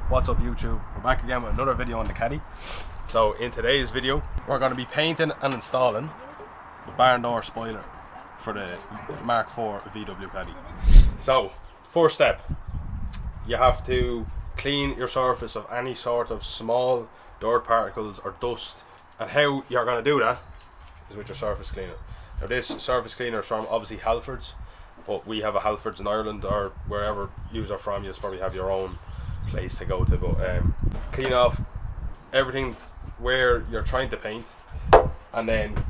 What's up YouTube? We're back again with another video on the Caddy. So in today's video we're going to be painting and installing the barn door spoiler for the Mark 4 VW Caddy. So first step, you have to clean your surface of any sort of small dirt particles or dust, and how you're going to do that is with your surface cleaner. Now this surface cleaner is from obviously Halfords, but we have a Halfords in Ireland, or wherever you are from, you probably have your own place to go to. But clean off everything where you're trying to paint, and then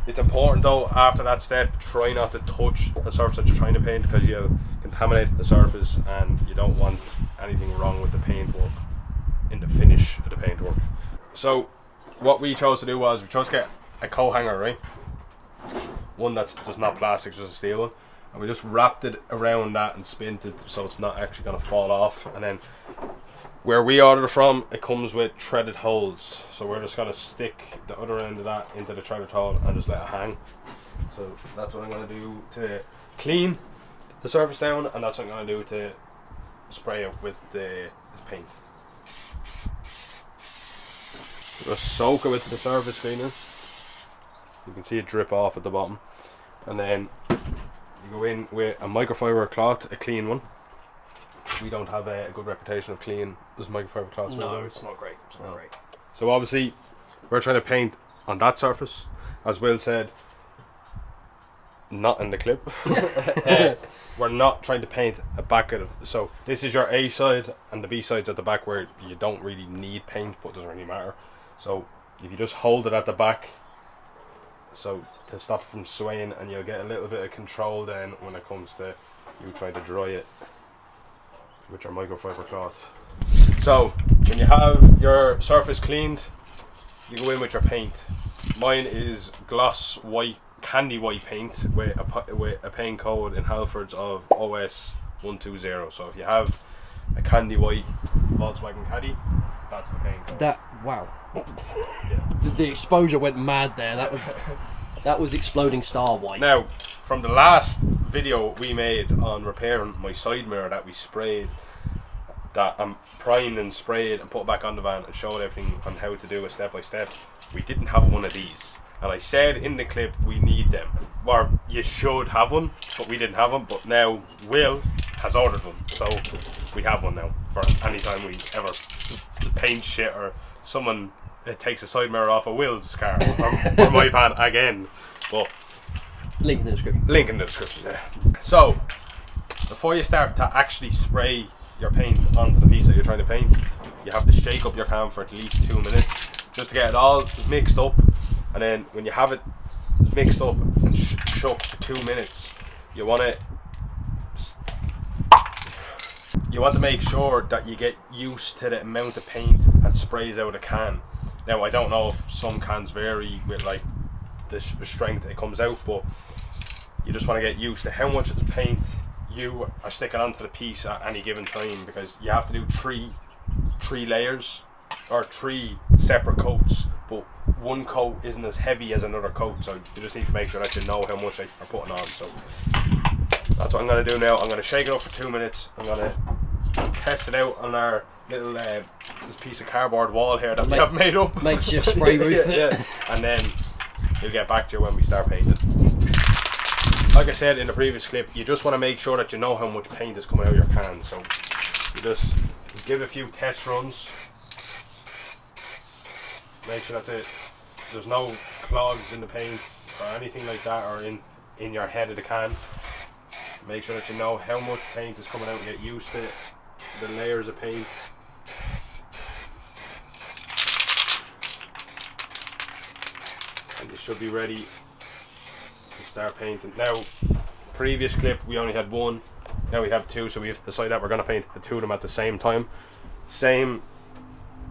it's important though after that step, try not to touch the surface that you're trying to paint, because you contaminate the surface and you don't want anything wrong with the paintwork in the finish of the paintwork. So what we chose to do was we chose to get a coat hanger, right? One that's just not plastic, just a steel one. And we just wrapped it around that and spinned it so it's not actually going to fall off. And then where we ordered it from, it comes with threaded holes, so we're just going to stick the other end of that into the threaded hole and just let it hang. So that's what I'm going to do to clean the surface down, and that's what I'm going to do to spray it with the paint. Just soak it with the surface cleaner. You can see it drip off at the bottom, and then you go in with a microfiber cloth, a clean one. We don't have a good reputation of clean as microfiber cloths. No, it's not great. It's not great. So obviously we're trying to paint on that surface, as Will said, not in the clip. We're not trying to paint a back of it. So this is your A side, and the B side's at the back where you don't really need paint, but it doesn't really matter. So if you just hold it at the back, so to stop it from swaying, and you'll get a little bit of control then when it comes to you trying to dry it with your microfiber cloth. So when you have your surface cleaned, you go in with your paint. Mine is gloss white, candy white paint with a paint code in Halfords of OS 120. So if you have a candy white Volkswagen Caddy, that's the paint code. Wow. Yeah. The exposure went mad there. That was exploding star white. Now, from the last video we made on repairing my side mirror that we sprayed, that I'm primed and sprayed and put back on the van and showed everything on how to do it step by step, we didn't have one of these. And I said in the clip we need them, or you should have one, but we didn't have them. But now Will has ordered one, so we have one now for any time we ever paint shit, or someone takes a side mirror off of Will's car or my van again. But Link in the description. Link in the description, yeah. So before you start to actually spray your paint onto the piece that you're trying to paint, you have to shake up your can for at least 2 minutes just to get it all mixed up. And then when you have it mixed up and shook for 2 minutes, you want to make sure that you get used to the amount of paint that sprays out a can. Now I don't know if some cans vary with like the strength it comes out, but you just want to get used to how much of the paint you are sticking onto the piece at any given time, because you have to do three layers or 3 separate coats, but one coat isn't as heavy as another coat, so you just need to make sure that you know how much you're putting on. So that's what I'm going to do now. I'm going to shake it up for 2 minutes. I'm going to test it out on our little this piece of cardboard wall here that we have made up. Makeshift spray roof. Yeah. And then we'll get back to you when we start painting. Like I said in the previous clip, you just want to make sure that you know how much paint is coming out of your can. So you just give it a few test runs. Make sure that there's no clogs in the paint or anything like that, or in your head of the can. Make sure that you know how much paint is coming out and get used to the layers of paint. And you should be ready to start painting. Now, previous clip we only had one, now we have 2, so we've decided that we're going to paint the 2 of them at the same time. Same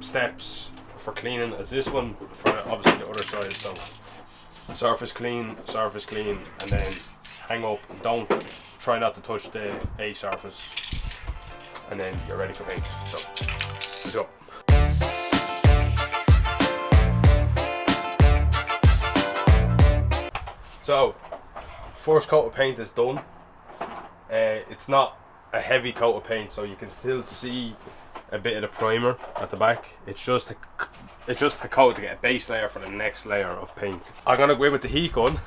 steps for cleaning as this one, for obviously the other side. So surface clean, and then hang up. Try not to touch the A surface, and then you're ready for paint. So let's go. So first coat of paint is done. It's not a heavy coat of paint, so you can still see a bit of the primer at the back. It's just a coat to get a base layer for the next layer of paint. I'm gonna go in with the heat gun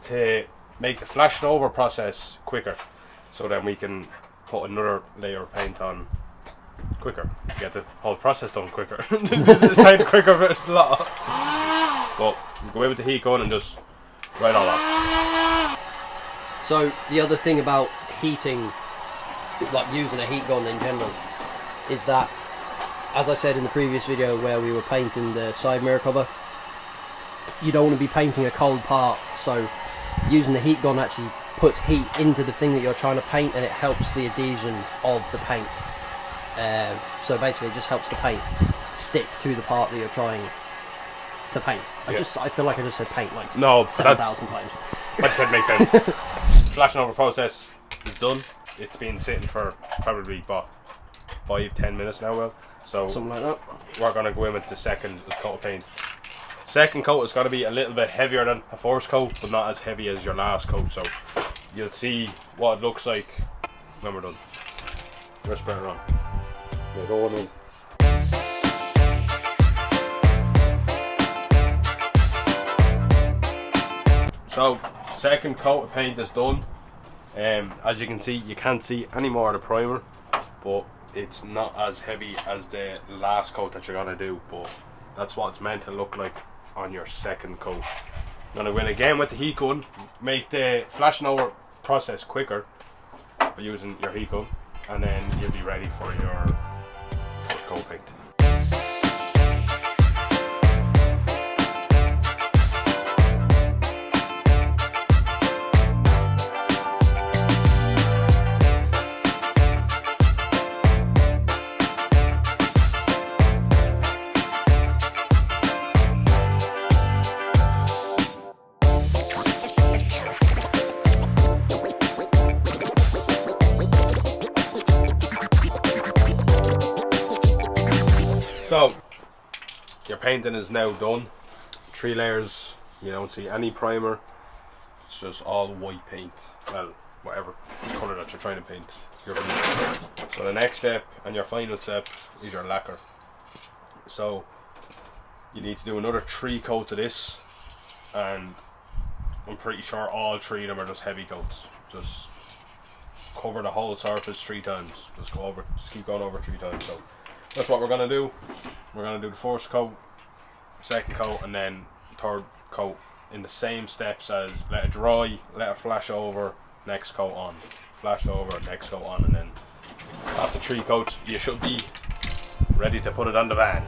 to make the flashing over process quicker, so then we can put another layer of paint on quicker, get the whole process done quicker. It sounds quicker, but it's a lot. But go in with the heat gun and just right all off. So the other thing about heating, like using a heat gun in general, is that, as I said in the previous video where we were painting the side mirror cover, you don't want to be painting a cold part, so using the heat gun actually puts heat into the thing that you're trying to paint, and it helps the adhesion of the paint. So basically it just helps the paint stick to the part that you're trying to paint. I feel like I just said paint like 7,000 times. I just said makes sense. Flashing over process is done. It's been sitting for probably about 5-10 minutes now, well. So something like that. We're gonna go in with the second coat of paint. Second coat is gonna be a little bit heavier than a first coat, but not as heavy as your last coat. So you'll see what it looks like when we're done. Respirator on. We're going in. So second coat of paint is done. As you can see, you can't see any more of the primer, but it's not as heavy as the last coat that you're gonna do, but that's what it's meant to look like on your second coat. I'm gonna go in again with the heat gun, make the flashing over process quicker by using your heat gun, and then you'll be ready for your coat paint. So your painting is now done. 3 layers, you don't see any primer, it's just all white paint. Well, whatever colour that you're trying to paint. So the next step and your final step is your lacquer. So you need to do another 3 coats of this, and I'm pretty sure all 3 of them are just heavy coats. Just cover the whole surface 3 times. Just keep going over 3 times. So that's what we're gonna do. We're gonna do the first coat, second coat, and then third coat in the same steps as let it dry, let it flash over, next coat on, flash over, next coat on, and then after 3 coats you should be ready to put it on the van.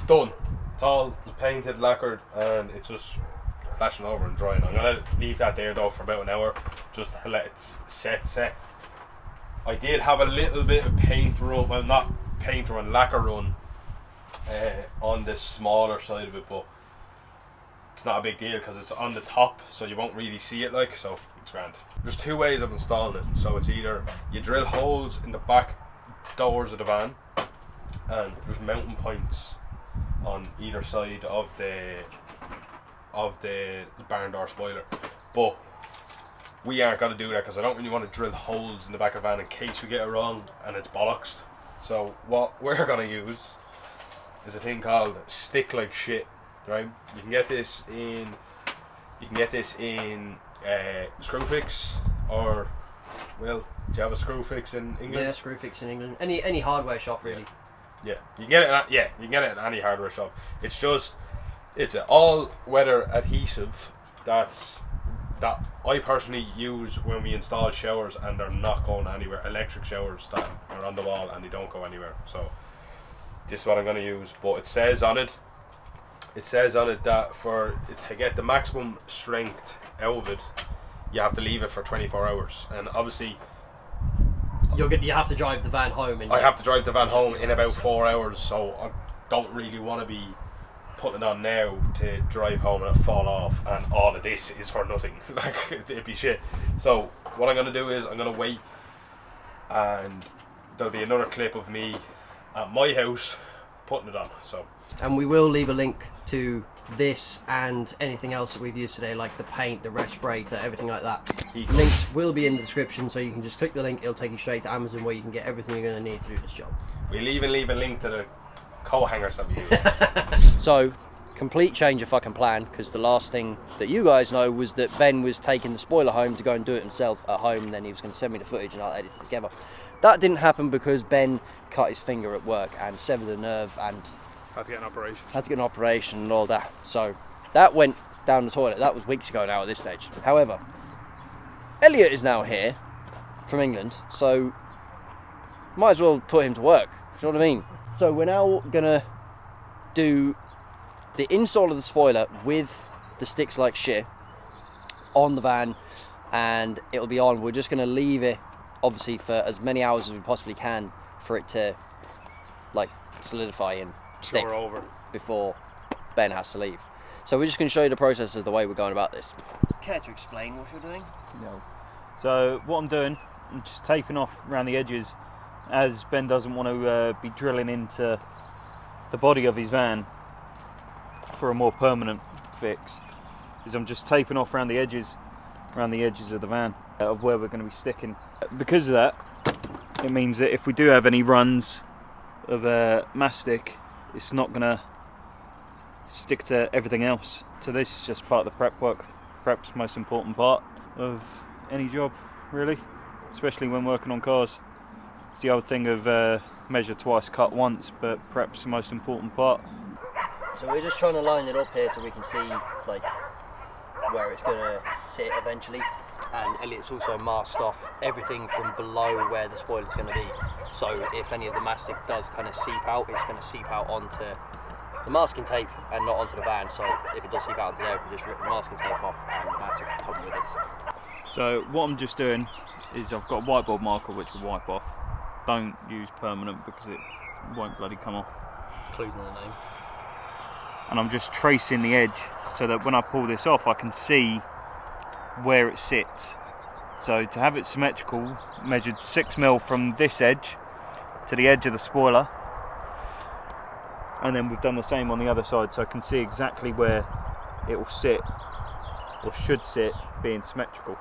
Done. It's all painted, lacquered, and it's just flashing over and drying. I'm gonna leave that there though for about an hour just to let it set. I did have a little bit of paint run, well not paint run, lacquer run on the smaller side of it, but it's not a big deal because it's on the top, so you won't really see it, like, so it's grand. There's 2 ways of installing it. So it's either you drill holes in the back doors of the van, and there's mounting points on either side of the barn door spoiler, but we aren't going to do that because I don't really want to drill holes in the back of the van in case we get it wrong and it's bollocks. So what we're going to use is a thing called stick like shit, right? You can get this in Screwfix, or, well, do you have a Screwfix in England? Yeah, Screwfix in England. Any hardware shop really. Yeah, you can get it at any hardware shop. It's an all-weather adhesive that I personally use when we install showers and they're not going anywhere. Electric showers that are on the wall and they don't go anywhere. So this is what I'm going to use. But it says on it that to get the maximum strength out of it, you have to leave it for 24 hours. And obviously, You have to drive the van home. I have to drive the van home in about 4 hours, so I don't really want to be putting it on now to drive home and it fall off, and all of this is for nothing. Like, it'd be shit. So what I'm going to do is I'm going to wait, and there'll be another clip of me at my house putting it on. So, and we will leave a link to this and anything else that we've used today, like the paint, the respirator, everything like that. Links will be in the description, so you can just click the link, it'll take you straight to Amazon where you can get everything you're going to need to do this job. We'll even leave a link to the coat hangers that we used. So, complete change of fucking plan, because the last thing that you guys know was that Ben was taking the spoiler home to go and do it himself at home, and then he was going to send me the footage and I'll edit it together. That didn't happen because Ben cut his finger at work and severed a nerve and had to get an operation and all that. So that went down the toilet. That was weeks ago now at this stage. However, Elliott is now here from England, so might as well put him to work. Do you know what I mean? So we're now gonna do the install of the spoiler with the sticks like shit on the van, and it'll be on. We're just gonna leave it obviously for as many hours as we possibly can for it to like solidify and stick over before Ben has to leave. So we're just going to show you the process of the way we're going about this. Care to explain what you're doing? No. So what I'm doing, I'm just taping off around the edges, as Ben doesn't want to be drilling into the body of his van for a more permanent fix. Is I'm just taping off around the edges of the van of where we're going to be sticking. Because of that, it means that if we do have any runs of mastic, it's not going to stick to everything else. So this is just part of the prep work. Prep's the most important part of any job, really, especially when working on cars. It's the old thing of measure twice, cut once, but prep's the most important part. So we're just trying to line it up here so we can see like where it's going to sit eventually. And Elliott's also masked off everything from below where the spoiler's going to be. So if any of the mastic does kind of seep out, it's going to seep out onto the masking tape and not onto the van. So if it does seep out onto there, we just rip the masking tape off and the mastic will come with us. So what I'm just doing is I've got a whiteboard marker which will wipe off. Don't use permanent because it won't bloody come off. Including the name. And I'm just tracing the edge so that when I pull this off I can see where it sits. So to have it symmetrical, measured 6mm from this edge to the edge of the spoiler, and then we've done the same on the other side, so I can see exactly where it will sit or should sit, being symmetrical.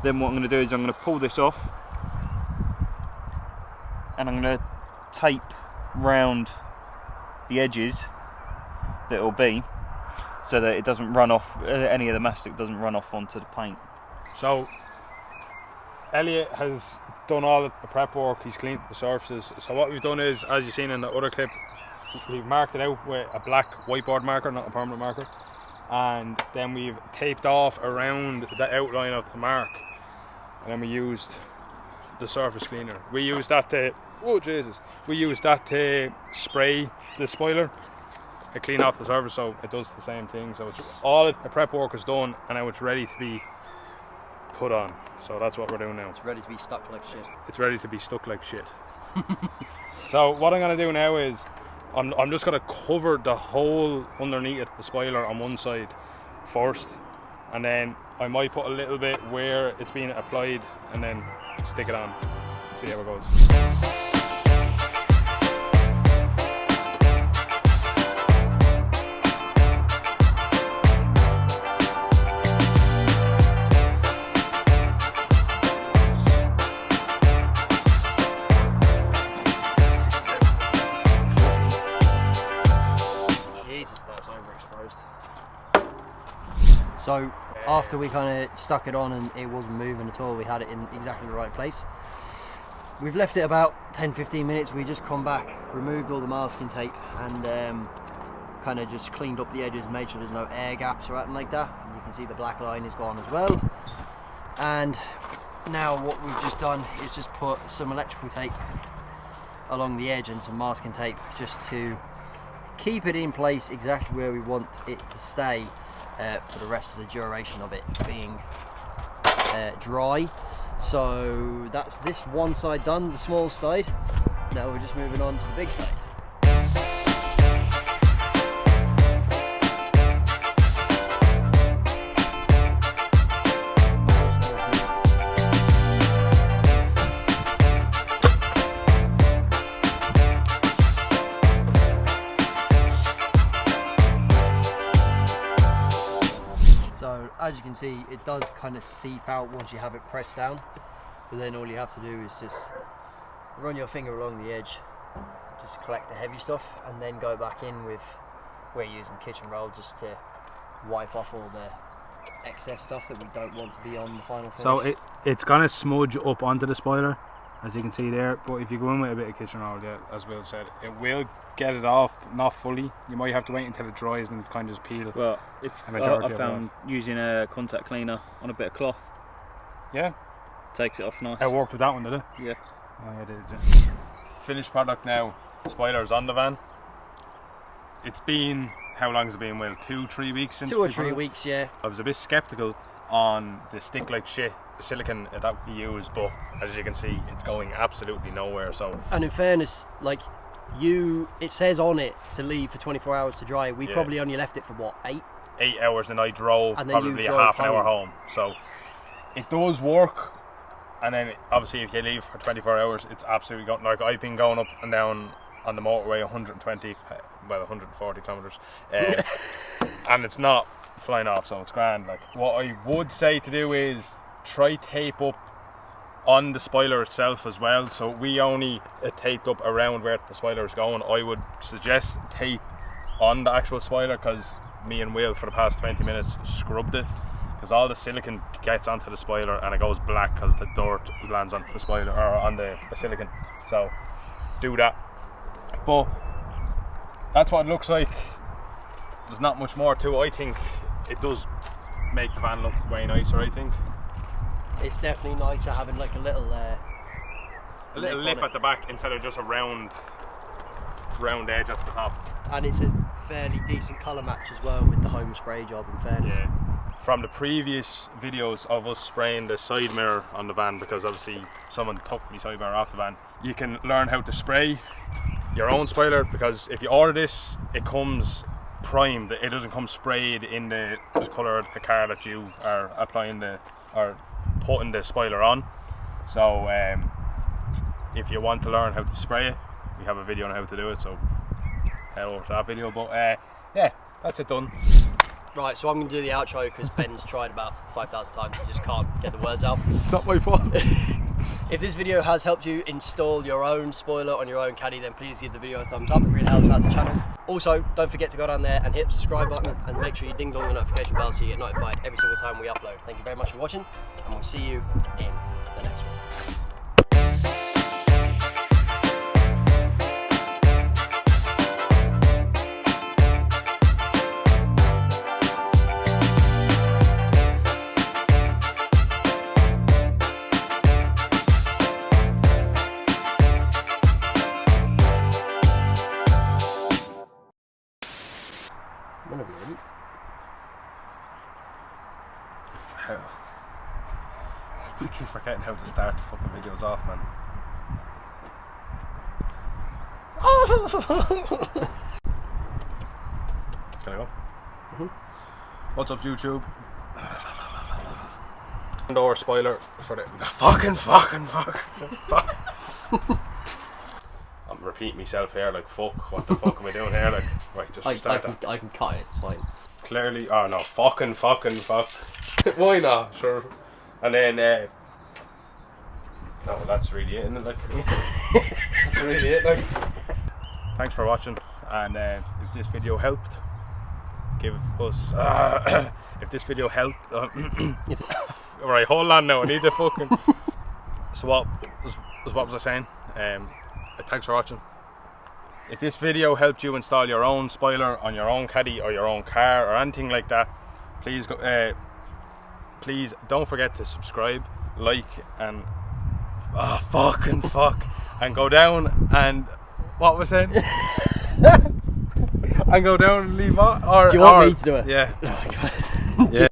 Then what I'm going to do is I'm going to pull this off and I'm going to tape round the edges that it will be, so that it doesn't run off, any of the mastic doesn't run off onto the paint. So Elliott has done all the prep work, he's cleaned the surfaces. So what we've done is, as you've seen in the other clip, we've marked it out with a black whiteboard marker, not a permanent marker, and then we've taped off around the outline of the mark, and then we used the surface cleaner. We used that to, we used that to spray the spoiler to clean off the surface, so it does the same thing. So it's all the prep work is done and now it's ready to be put on. So that's what we're doing now. It's ready to be stuck like shit. It's ready to be stuck like shit. So what I'm going to do now is I'm just going to cover the hole underneath the spoiler on one side first, and then I might put a little bit where it's being applied and then stick it on, see how it goes. So after we kind of stuck it on and it wasn't moving at all, we had it in exactly the right place. We've left it about 10-15 minutes. We just come back, removed all the masking tape, and kind of just cleaned up the edges, made sure there's no air gaps or anything like that. And you can see the black line is gone as well. And now what we've just done is just put some electrical tape along the edge and some masking tape just to keep it in place exactly where we want it to stay for the rest of the duration of it being dry. So that's this one side done, the small side. Now we're just moving on to the big side. So as you can see, it does kind of seep out once you have it pressed down, but then all you have to do is just run your finger along the edge, just collect the heavy stuff, and then go back in with, we're using kitchen roll just to wipe off all the excess stuff that we don't want to be on the final finish. So it's gonna smudge up onto the spoiler, as you can see there, but if you go in with a bit of kitchen roll, yeah, as Will said, it will get it off, not fully. You might have to wait until it dries and kind of just peel it. Well, if I found using a contact cleaner on a bit of cloth, yeah, takes it off nice. It worked with that one, did it? Yeah. Oh, yeah, it did, yeah. Finished product now. Spoilers on the van. It's been, how long has it been, Will? 2-3 weeks since? 2 or 3 weeks, yeah. I was a bit skeptical on the stick like shit, the silicone that we use, but as you can see, it's going absolutely nowhere. So, and in fairness, like, it says on it to leave for 24 hours to dry. We probably only left it for what, 8 hours, and I drove and probably a half an hour home. So it does work, and then obviously if you leave for 24 hours, it's absolutely going. Like, I've been going up and down on the motorway 140 kilometers, and it's not flying off, so it's grand. Like, what I would say to do is try tape up on the spoiler itself as well. So we only taped up around where the spoiler is going. I would suggest tape on the actual spoiler, because me and Will for the past 20 minutes scrubbed it, because all the silicone gets onto the spoiler and it goes black because the dirt lands on the spoiler or on the silicone. So do that. But that's what it looks like. There's not much more to it. I think it does make the van look way nicer, I think. It's definitely nicer having like a little lip at the back instead of just a round edge at the top. And it's a fairly decent colour match as well with the home spray job, in fairness. Yeah. From the previous videos of us spraying the side mirror on the van, because obviously someone took the side mirror off the van, you can learn how to spray your own spoiler, because if you order this, it comes primed. It doesn't come sprayed in the colour of the car that you are applying or putting the spoiler on. So if you want to learn how to spray it, we have a video on how to do it, so head over to that video. But yeah, that's it done. Right, so I'm going to do the outro because Ben's tried about 5,000 times and just can't get the words out. It's not my fault. If this video has helped you install your own spoiler on your own Caddy, then please give the video a thumbs up. It really helps out the channel. Also, don't forget to go down there and hit the subscribe button, and make sure you ding dong the notification bell so you get notified every single time we upload. Thank you very much for watching, and we'll see you in the next one. I keep forgetting how to start the fucking videos off, man. Can I go? What's up, YouTube? Door spoiler for the fucking fuck. I'm repeating myself here, like, fuck, what the fuck am I doing here? Like, right, just restart that. I can cut it, it's fine. Clearly, oh no, fucking fuck. Why not? Sure. And then, no, that's really it, isn't it? Like, that's really it, like. Thanks for watching, and if this video helped, give us, if this video helped, alright, hold on now, I need the fucking, so what was I saying? Thanks for watching. If this video helped you install your own spoiler on your own Caddy or your own car or anything like that, please go, please don't forget to subscribe, like, and and go down and what was it? And go down and leave. Or do you want me to do it? Yeah.